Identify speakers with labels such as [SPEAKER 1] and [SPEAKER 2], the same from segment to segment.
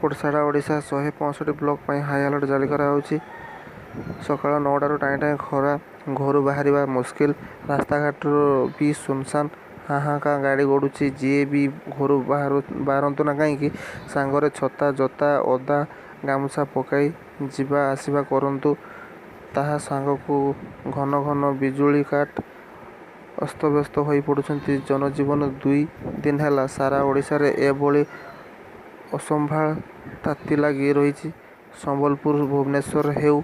[SPEAKER 1] Passport ସାରା Odisha 165 block ପାଇଁ high alert ଜାରି କରାଯାଉଛି। ସକାଳ 9ଟାରୁ ଟାଇଁ ଟାଇଁ ଖରା, ଘରୁ ବାହାରିବା ମୁସ୍କିଲ। ରାସ୍ତାଘାଟ ବି ସୁନସାନ, ହାହାକା ଗାଡ଼ି ଗଡ଼ୁଛି। ଯିଏ ବି ଘରୁ ବାହାରନ୍ତୁ ନା କାହିଁକି ସାଙ୍ଗରେ ଛତା, ଜୋତା, ଓଦା ଗାମୁଛା ପକାଇ ଯିବା ଆସିବା କରନ୍ତୁ। ତାହା ସାଙ୍ଗକୁ ଘନ ଘନ ବିଜୁଳି କାଟ। ଅସ୍ତବ୍ୟସ୍ତ ହୋଇ ପଡ଼ୁଛନ୍ତି ଜନଜୀବନ। 2 ଦିନ ହେଲା ସାରା ଓଡ଼ିଶାରେ ଏଭଳି ଅସମ୍ଭାଳ ତାତି ଲାଗି ରହିଛି। ସମ୍ବଲପୁର, ଭୁବନେଶ୍ୱର ହେଉ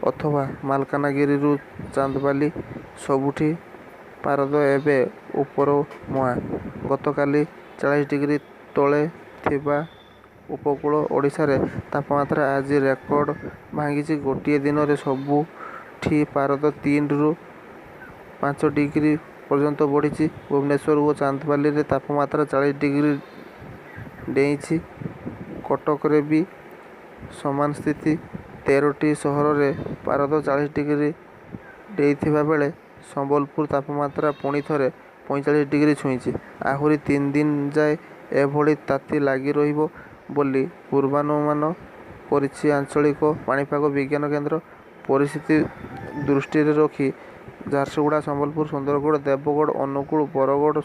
[SPEAKER 1] ଅଥବା ମାଲକାନଗିରିରୁ ଚାନ୍ଦବାଲି, ସବୁଠି ପାରଦ ଏବେ ଉପରମୁହାଁ। ଗତକାଲି 40 ଡିଗ୍ରୀ ତଳେ ଥିବା ଉପକୂଳ ଓଡ଼ିଶାରେ ତାପମାତ୍ରା ଆଜି ରେକର୍ଡ ଭାଙ୍ଗିଛି। ଗୋଟିଏ ଦିନରେ ସବୁଠି ପାରଦ 3ରୁ 5 ଡିଗ୍ରୀ ପର୍ଯ୍ୟନ୍ତ ବଢ଼ିଛି। ଭୁବନେଶ୍ୱର ଓ ଚାନ୍ଦବାଲିରେ ତାପମାତ୍ରା 40 ଡିଗ୍ରୀ ଡେଇଁଛି। କଟକରେ ବି ସମାନ ସ୍ଥିତି। 13ଟି ସହରରେ ପାରଦ 40 ଡିଗ୍ରୀ ଡେଇଁଥିବା ବେଳେ ସମ୍ବଲପୁର ତାପମାତ୍ରା ପୁଣି ଥରେ 45 ଡିଗ୍ରୀ ଛୁଇଁଛି। ଆହୁରି 3 ଦିନ ଯାଏ ଏଭଳି ତାତି ଲାଗି ରହିବ ବୋଲି ପୂର୍ବାନୁମାନ କରିଛି ଆଞ୍ଚଳିକ ପାଣିପାଗ ବିଜ୍ଞାନ କେନ୍ଦ୍ର। ପରିସ୍ଥିତି ଦୃଷ୍ଟିରେ ରଖି ଝାରସୁଗୁଡ଼ା, ସମ୍ବଲପୁର, ସୁନ୍ଦରଗଡ଼, ଦେବଗଡ଼, ଅନୁଗୁଳ, ବରଗଡ଼,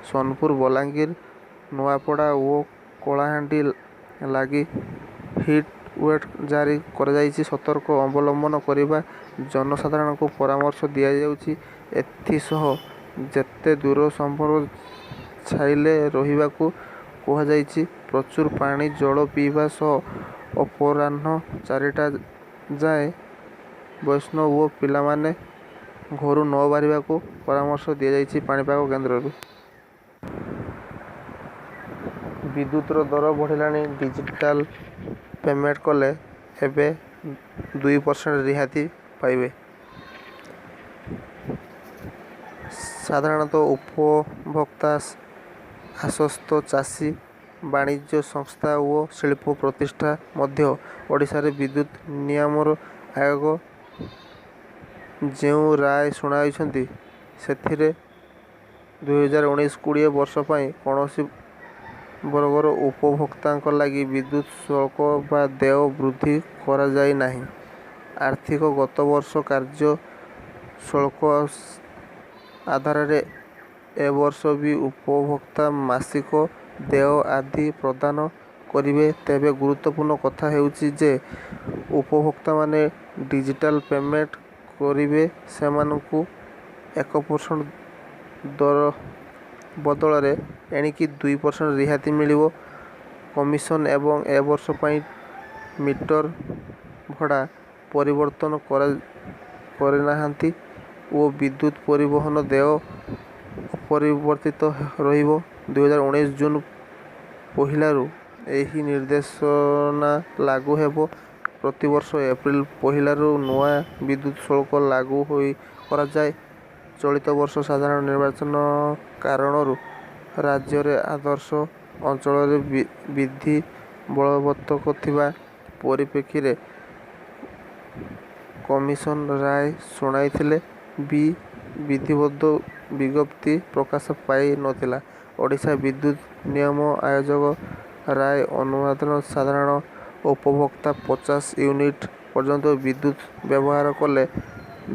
[SPEAKER 1] ସୋନପୁର, ବଲାଙ୍ଗୀର, ନୂଆପଡ଼ା ଓ କଳାହାଣ୍ଡି ଲାଗି ହିଟ୍ ୱେଟ୍ ଜାରି କରାଯାଇଛି। ସତର୍କ ଅବଲମ୍ବନ କରିବା ଜନସାଧାରଣଙ୍କୁ ପରାମର୍ଶ ଦିଆଯାଉଛି। ଏଥିସହ ଯେତେ ଦୂର ସମ୍ଭବ ଛାଇରେ ରହିବାକୁ କୁହାଯାଇଛି। ପ୍ରଚୁର ପାଣି ଜଳ ପିଇବା ସହ ଅପରାହ୍ନ 4ଟା ଯାଏଁ ବୟସ୍କ ଓ ପିଲାମାନେ ଘରୁ ନ ବାହାରିବାକୁ ପରାମର୍ଶ ଦିଆଯାଇଛି ପାଣିପାଗ କେନ୍ଦ୍ରରୁ। ବିଦ୍ୟୁତର ଦର ବଢ଼ିଲାଣି। ଡିଜିଟାଲ ପେମେଣ୍ଟ କଲେ ଏବେ 2% ରିହାତି ପାଇବେ। ସାଧାରଣତଃ ଉପଭୋକ୍ତା ଆଶ୍ୱସ୍ତ। ଚାଷୀ, ବାଣିଜ୍ୟ ସଂସ୍ଥା ଓ ଶିଳ୍ପ ପ୍ରତିଷ୍ଠାନ ମଧ୍ୟ ଓଡ଼ିଶାରେ ବିଦ୍ୟୁତ୍ ନିୟାମନ ଆୟୋଗ ଯେଉଁ ରାୟ ଶୁଣାଇଛନ୍ତି, ସେଥିରେ 2019-20 ବର୍ଷ ପାଇଁ କୌଣସି ବର୍ଗର ଉପଭୋକ୍ତାଙ୍କ ଲାଗି ବିଦ୍ୟୁତ୍ ଶୁଳ୍କ ବା ଦେୟ ବୃଦ୍ଧି କରାଯାଇ ନାହିଁ। ଆର୍ଥିକ ଗତ ବର୍ଷ କାର୍ଯ୍ୟ ଶୁଳ୍କ ଆଧାରରେ ଏ ବର୍ଷ ବି ଉପଭୋକ୍ତା ମାସିକ ଦେୟ ଆଦି ପ୍ରଦାନ କରିବେ। ତେବେ ଗୁରୁତ୍ୱପୂର୍ଣ୍ଣ କଥା ହେଉଛି ଯେ ଉପଭୋକ୍ତାମାନେ ଡିଜିଟାଲ ପେମେଣ୍ଟ କରିବେ ସେମାନଙ୍କୁ 1% ଦର ବଦଳରେ ଏଣିକି 2% ରିହାତି ମିଳିବ। କମିଶନ ଏବଂ ଏ ବର୍ଷ ପାଇଁ ମିଟର ଭଡ଼ା ପରିବର୍ତ୍ତନ କରିନାହାନ୍ତି ଓ ବିଦ୍ୟୁତ୍ ପରିବହନ ଦେୟ ଅପରିବର୍ତ୍ତିତ ରହିବ। 2019 ଜୁନ 1ରୁ ଏହି ନିର୍ଦ୍ଦେଶନା ଲାଗୁ ହେବ। ପ୍ରତିବର୍ଷ ଏପ୍ରିଲ 1ରୁ ନୂଆ ବିଦ୍ୟୁତ୍ ଶୁଳ୍କ ଲାଗୁ କରାଯାଏ। ଚଳିତ ବର୍ଷ ସାଧାରଣ ନିର୍ବାଚନ କାରଣରୁ ରାଜ୍ୟରେ ଆଦର୍ଶ ଅଞ୍ଚଳରେ ବିଧି ବଳବତ୍ତର ଥିବା ପରିପ୍ରେକ୍ଷୀରେ କମିଶନ ରାୟ ଶୁଣାଇଥିଲେ ବି ବିଧିବଦ୍ଧ ବିଜ୍ଞପ୍ତି ପ୍ରକାଶ ପାଇ ନଥିଲା। ଓଡ଼ିଶା ବିଦ୍ୟୁତ୍ ନିୟାମନ ଆୟୋଗ ରାୟ ଅନୁସାରେ ସାଧାରଣ ଉପଭୋକ୍ତା 50 ୟୁନିଟ୍ ପର୍ଯ୍ୟନ୍ତ ବିଦ୍ୟୁତ୍ ବ୍ୟବହାର କଲେ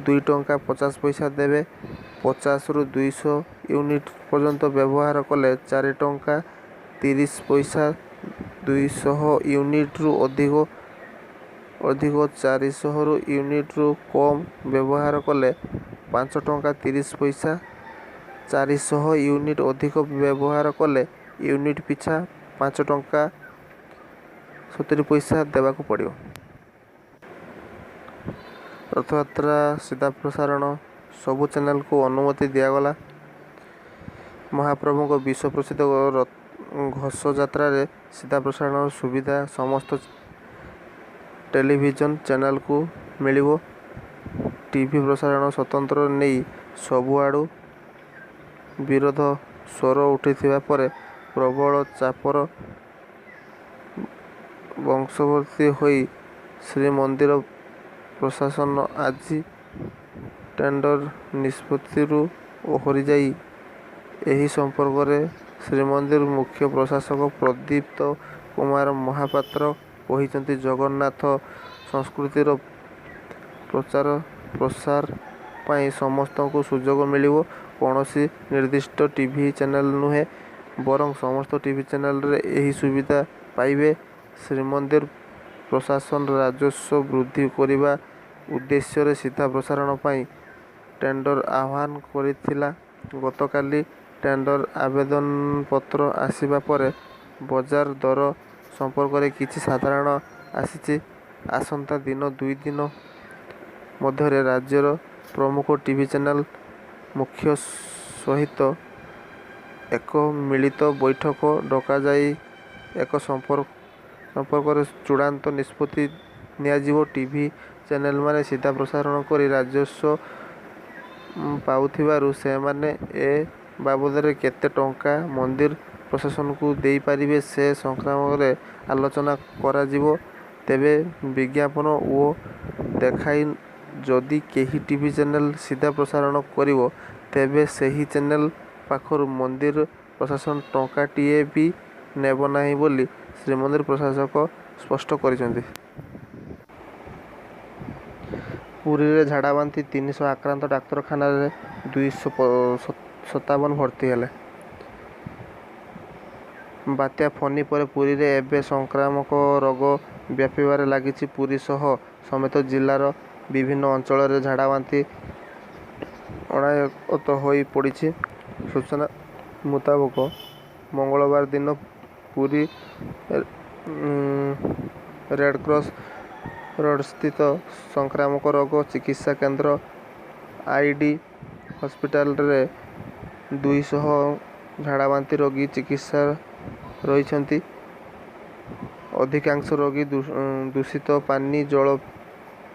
[SPEAKER 1] 2 ଟଙ୍କା 50 ପଇସା ଦେବେ। 50ରୁ 200 ୟୁନିଟ୍ ପର୍ଯ୍ୟନ୍ତ ବ୍ୟବହାର କଲେ 4 ଟଙ୍କା 30 ପଇସା। 200 ୟୁନିଟ୍ରୁ ଅଧିକ 400 ୟୁନିଟ୍ରୁ କମ୍ ବ୍ୟବହାର କଲେ 5 ଟଙ୍କା 30 ପଇସା। 400 ୟୁନିଟ୍ ଅଧିକ ବ୍ୟବହାର କଲେ ୟୁନିଟ୍ ପିଛା 5 ଟଙ୍କା 70 ପଇସା ଦେବାକୁ ପଡ଼ିବ। ରଥଯାତ୍ରା ସିଧାପ୍ରସାରଣ ସବୁ ଚ୍ୟାନେଲକୁ ଅନୁମତି ଦିଆଗଲା। ମହାପ୍ରଭୁଙ୍କ ବିଶ୍ୱପ୍ରସିଦ୍ଧ ଘୋଷଯାତ୍ରାର ସିଧାପ୍ରସାରଣର ସୁବିଧା ସମସ୍ତ ଟେଲିଭିଜନ ଚ୍ୟାନେଲକୁ ମିଳିବ। ଟିଭି ପ୍ରସାରଣ ସ୍ୱତନ୍ତ୍ର ନେଇ ସବୁଆଡ଼ୁ ବିରୋଧ ସ୍ୱର ଉଠିଥିବା ପରେ ପ୍ରବଳ ଚାପର ବଶବର୍ତ୍ତୀ ହୋଇ ଶ୍ରୀମନ୍ଦିର ପ୍ରଶାସନ ଆଜି ଟେଣ୍ଡର ନିଷ୍ପତ୍ତିରୁ ଓହରିଯାଇ ଏହି ସମ୍ପର୍କରେ ଶ୍ରୀମନ୍ଦିର ମୁଖ୍ୟ ପ୍ରଶାସକ ପ୍ରଦୀପ୍ତ କୁମାର ମହାପାତ୍ର କହିଛନ୍ତି, ଜଗନ୍ନାଥ ସଂସ୍କୃତିର ପ୍ରଚାର ପ୍ରସାର ପାଇଁ ସମସ୍ତଙ୍କୁ ସୁଯୋଗ ମିଳିବ। କୌଣସି ନିର୍ଦ୍ଦିଷ୍ଟ ଟିଭି ଚ୍ୟାନେଲ ନୁହେଁ, ବରଂ ସମସ୍ତ ଟିଭି ଚ୍ୟାନେଲରେ ଏହି ସୁବିଧା ପାଇବେ। ଶ୍ରୀମନ୍ଦିର ପ୍ରଶାସନ ରାଜସ୍ୱ ବୃଦ୍ଧି କରିବା ଉଦ୍ଦେଶ୍ୟରେ ସିଧା ପ୍ରସାରଣ ପାଇଁ ଟେଣ୍ଡର ଆହ୍ୱାନ କରିଥିଲା। ଗତକାଲି ଟେଣ୍ଡର ଆବେଦନପତ୍ର ଆସିବା ପରେ ବଜାର ଦର ସମ୍ପର୍କରେ କିଛି ସାଧାରଣ ଆସିଛି। ଆସନ୍ତା ଦୁଇ ଦିନ ମଧ୍ୟରେ ରାଜ୍ୟର ପ୍ରମୁଖ ଟିଭି ଚ୍ୟାନେଲ ମୁଖ୍ୟ ସହିତ ଏକ ମିଳିତ ବୈଠକ ଡକାଯାଇ ଏ ସମ୍ପର୍କରେ ଚୂଡ଼ାନ୍ତ ନିଷ୍ପତ୍ତି ନିଆଯିବ। ଟିଭି ଚ୍ୟାନେଲମାନେ ସିଧା ପ୍ରସାରଣ କରି ରାଜସ୍ୱ ପାଉଥିବାରୁ ସେମାନେ ଏ ବାବଦରେ କେତେ ଟଙ୍କା ମନ୍ଦିର ପ୍ରଶାସନକୁ ଦେଇପାରିବେ ସେ ସଂକ୍ରାନ୍ତରେ ଆଲୋଚନା କରାଯିବ। ତେବେ ବିଜ୍ଞାପନ ଓ ଦେଖାଇ ଯଦି କେହି ଟିଭି ଚ୍ୟାନେଲ ସିଧା ପ୍ରସାରଣ କରିବ, ତେବେ ସେହି ଚ୍ୟାନେଲ ପାଖରୁ ମନ୍ଦିର ପ୍ରଶାସନ ଟଙ୍କାଟିଏ ବି ନେବ ନାହିଁ ବୋଲି ଶ୍ରୀମନ୍ଦିର ପ୍ରଶାସକ ସ୍ପଷ୍ଟ କରିଛନ୍ତି। ପୁରୀରେ ଝାଡ଼ାବାନ୍ତି 300 ଆକ୍ରାନ୍ତ, ଡାକ୍ତରଖାନାରେ 257 ଭର୍ତ୍ତି ହେଲେ। ବାତ୍ୟା ଫନି ପରେ ପୁରୀରେ ଏବେ ସଂକ୍ରାମକ ରୋଗ ବ୍ୟାପିବାରେ ଲାଗିଛି। ପୁରୀ ସହର ସମେତ ଜିଲ୍ଲାର ବିଭିନ୍ନ ଅଞ୍ଚଳରେ ଝାଡ଼ାବାନ୍ତି ଅଣାୟତ୍ତ ହୋଇ ପଡ଼ିଛି। ସୂଚନା ମୁତାବକ ମଙ୍ଗଳବାର ଦିନ ପୁରୀ ରେଡ୍କ୍ରସ ରୋଡସ୍ଥିତ ସଂକ୍ରାମକ ରୋଗ ଚିକିତ୍ସା କେନ୍ଦ୍ର ଆଇଡି ହସ୍ପିଟାଲରେ 200 ଝାଡ଼ାବାନ୍ତି ରୋଗୀ ଚିକିତ୍ସାରେ ରହିଛନ୍ତି। ଅଧିକାଂଶ ରୋଗୀ ଦୂଷିତ ପାନୀୟ ଜଳ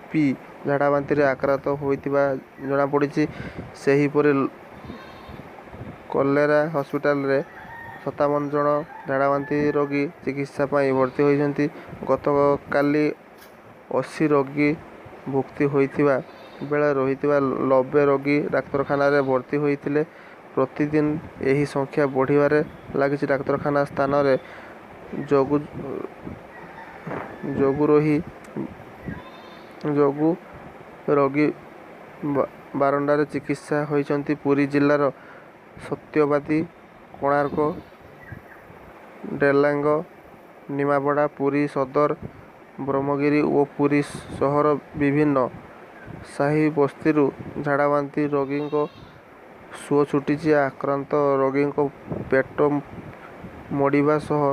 [SPEAKER 1] ପିଇ ଝାଡ଼ାବାନ୍ତିରେ ଆକ୍ରାନ୍ତ ହୋଇଥିବା ଜଣାପଡ଼ିଛି। ସେହିପରି କଲେରା ହସ୍ପିଟାଲରେ 57 ଜଣ ଝାଡ଼ାବାନ୍ତି ରୋଗୀ ଚିକିତ୍ସା ପାଇଁ ଭର୍ତ୍ତି ହୋଇଛନ୍ତି। ଗତକାଲି 80 ରୋଗୀ ଭର୍ତ୍ତି ହୋଇଥିବା ବେଳେ ରହିଥିବା 90 ରୋଗୀ ଡାକ୍ତରଖାନାରେ ଭର୍ତ୍ତି ହୋଇଥିଲେ। ପ୍ରତିଦିନ ଏହି ସଂଖ୍ୟା ବଢ଼ିବାରେ ଲାଗିଛି। ଡାକ୍ତରଖାନା ସ୍ଥାନରେ ଯୋଗୁ ରୋଗୀ ବାରଣ୍ଡାରେ ଚିକିତ୍ସା ହେଉଛନ୍ତି। ପୁରୀ ଜିଲ୍ଲାର ସତ୍ୟବାଦୀ, କୋଣାର୍କ, ଡେଲାଙ୍ଗ, ନିମାପଡ଼ା, ପୁରୀ ସଦର, ବ୍ରହ୍ମଗିରି ଓ ପୁରୀ ସହରର ବିଭିନ୍ନ ସାହି ବସ୍ତିରୁ ଝାଡ଼ାବାନ୍ତି ରୋଗୀଙ୍କ ସୁଅ ଛୁଟିଛି। ଆକ୍ରାନ୍ତ ରୋଗୀଙ୍କ ପେଟ ମୋଡ଼ିବା ସହ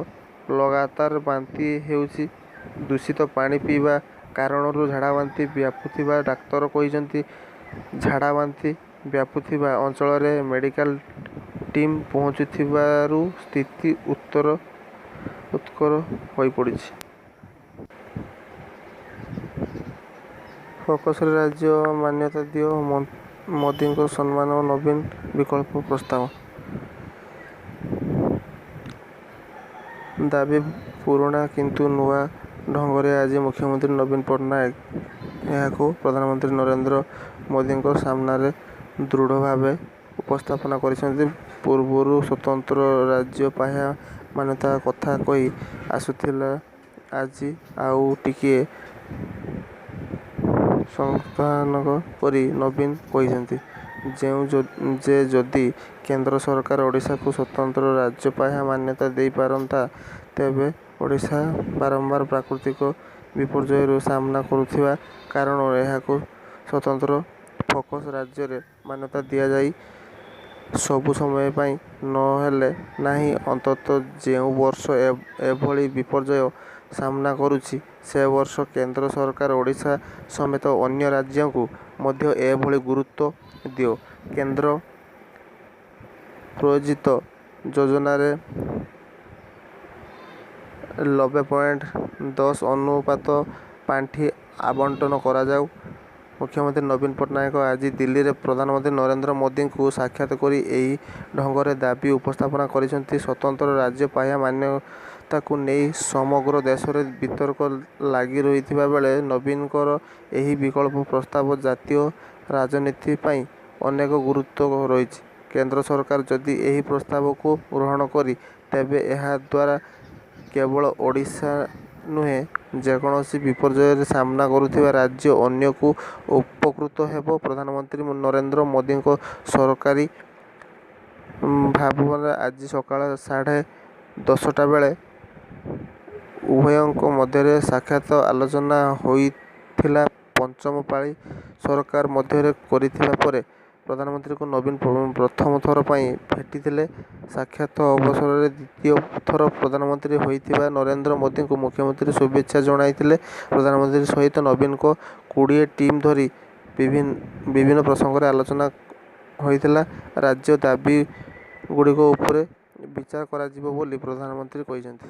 [SPEAKER 1] ଲଗାତାର ବାନ୍ତି ହେଉଛି। ଦୂଷିତ ପାଣି ପିଇବା କାରଣରୁ ଝାଡ଼ାବାନ୍ତି ବ୍ୟାପୁଥିବା ଡାକ୍ତର କହିଛନ୍ତି। ଝାଡ଼ାବାନ୍ତି ବ୍ୟାପୁଥିବା ଅଞ୍ଚଳରେ ମେଡିକାଲ ଟିମ୍ ପହଞ୍ଚୁଥିବାରୁ ସ୍ଥିତି ଉତ୍କଟ ହୋଇପଡ଼ିଛି। ଫୋକସରେ ରାଜ୍ୟ ମାନ୍ୟତା ଦିଅ, ମୋଦିଙ୍କ ସମ୍ମାନ ଓ ନବୀନ ବିକଳ୍ପ ପ୍ରସ୍ତାବ। ଦାବି ପୁରୁଣା କିନ୍ତୁ ନୂଆ ଢଙ୍ଗରେ ଆଜି ମୁଖ୍ୟମନ୍ତ୍ରୀ ନବୀନ ପଟ୍ଟନାୟକ ଏହାକୁ ପ୍ରଧାନମନ୍ତ୍ରୀ ନରେନ୍ଦ୍ର ମୋଦିଙ୍କ ସାମ୍ନାରେ ଦୃଢ଼ ଭାବେ ଉପସ୍ଥାପନ କରିଛନ୍ତି। ପୂର୍ବରୁ ସ୍ୱତନ୍ତ୍ର ରାଜ୍ୟ ପାହ୍ୟା ମାନ୍ୟତା କଥା କହି ଆସୁଥିଲେ, ଆଜି ଆଉ ଟିକିଏ ସଂଶୋଧନ କରି ନବୀନ କହିଛନ୍ତି ଯେ ଯଦି କେନ୍ଦ୍ର ସରକାର ଓଡ଼ିଶାକୁ ସ୍ୱତନ୍ତ୍ର ରାଜ୍ୟ ପାହ୍ୟା ମାନ୍ୟତା ଦେଇପାରନ୍ତା, ତେବେ ଓଡ଼ିଶା ବାରମ୍ବାର ପ୍ରାକୃତିକ ବିପର୍ଯ୍ୟୟର ସାମ୍ନା କରୁଥିବା କାରଣରୁ ଏହାକୁ ସ୍ୱତନ୍ତ୍ର ଫୋକସ ରାଜ୍ୟର ମାନ୍ୟତା ଦିଆଯାଇ ସବୁ ସମୟ ପାଇଁ ନ ହେଲେ ନାହିଁ, ଅନ୍ତତଃ ଯେଉଁ ବର୍ଷ ଏଭଳି ବିପର୍ଯ୍ୟୟ ସାମ୍ନା କରୁଛି, ସେ ବର୍ଷ କେନ୍ଦ୍ର ସରକାର ଓଡ଼ିଶା ସମେତ ଅନ୍ୟ ରାଜ୍ୟଙ୍କୁ ମଧ୍ୟ ଏଭଳି ଗୁରୁତ୍ୱ ଦିଅ। କେନ୍ଦ୍ର ପ୍ରାୟୋଜିତ ଯୋଜନାରେ 90.10 ଅନୁପାତ ପାଣ୍ଠି ଆବଣ୍ଟନ କରାଯାଉ। ମୁଖ୍ୟମନ୍ତ୍ରୀ ନବୀନ ପଟ୍ଟନାୟକ ଆଜି ଦିଲ୍ଲୀରେ ପ୍ରଧାନମନ୍ତ୍ରୀ ନରେନ୍ଦ୍ର ମୋଦିଙ୍କୁ ସାକ୍ଷାତ କରି ଏହି ଢଙ୍ଗରେ ଦାବି ଉପସ୍ଥାପନ କରିଛନ୍ତି। ସ୍ୱତନ୍ତ୍ର ରାଜ୍ୟ ପାହ୍ୟା ମାନ୍ୟତାକୁ ନେଇ ସମଗ୍ର ଦେଶରେ ବିତର୍କ ଲାଗି ରହିଥିବା ବେଳେ ନବୀନଙ୍କର ଏହି ବିକଳ୍ପ ପ୍ରସ୍ତାବ ଜାତୀୟ ରାଜନୀତି ପାଇଁ ଅନେକ ଗୁରୁତ୍ୱ ରହିଛି। କେନ୍ଦ୍ର ସରକାର ଯଦି ଏହି ପ୍ରସ୍ତାବକୁ ଗ୍ରହଣ କରେ, ତେବେ ଏହା ଦ୍ୱାରା କେବଳ ଓଡ଼ିଶା ନୁହେଁ, ଯେକୌଣସି ବିପର୍ଯ୍ୟୟର ସାମ୍ନା କରୁଥିବା ରାଜ୍ୟ ଅନ୍ୟକୁ ଉପକୃତ ହେବ। ପ୍ରଧାନମନ୍ତ୍ରୀ ନରେନ୍ଦ୍ର ମୋଦିଙ୍କ ସରକାରୀ ଭବନରେ ଆଜି ସକାଳ 10:30 ବେଳେ ଉଭୟଙ୍କ ମଧ୍ୟରେ ସାକ୍ଷାତ ଆଲୋଚନା ହୋଇଥିଲା। ପଞ୍ଚମ ପାଳି ସରକାର ମଧ୍ୟରେ କରିଥିବା ପରେ ପ୍ରଧାନମନ୍ତ୍ରୀଙ୍କୁ ନବୀନ ପ୍ରଥମ ଥର ପାଇଁ ଭେଟିଥିଲେ। ସାକ୍ଷାତ ଅବସରରେ ଦ୍ୱିତୀୟ ଥର ପ୍ରଧାନମନ୍ତ୍ରୀ ହୋଇଥିବା ନରେନ୍ଦ୍ର ମୋଦିଙ୍କୁ ମୁଖ୍ୟମନ୍ତ୍ରୀ ଶୁଭେଚ୍ଛା ଜଣାଇଥିଲେ। ପ୍ରଧାନମନ୍ତ୍ରୀଙ୍କ ସହିତ ନବୀନଙ୍କ 20 ଟିମ୍ ଧରି ବିଭିନ୍ନ ପ୍ରସଙ୍ଗରେ ଆଲୋଚନା ହୋଇଥିଲା। ରାଜ୍ୟ ଦାବିଗୁଡ଼ିକ ଉପରେ ବିଚାର କରାଯିବ ବୋଲି ପ୍ରଧାନମନ୍ତ୍ରୀ କହିଛନ୍ତି।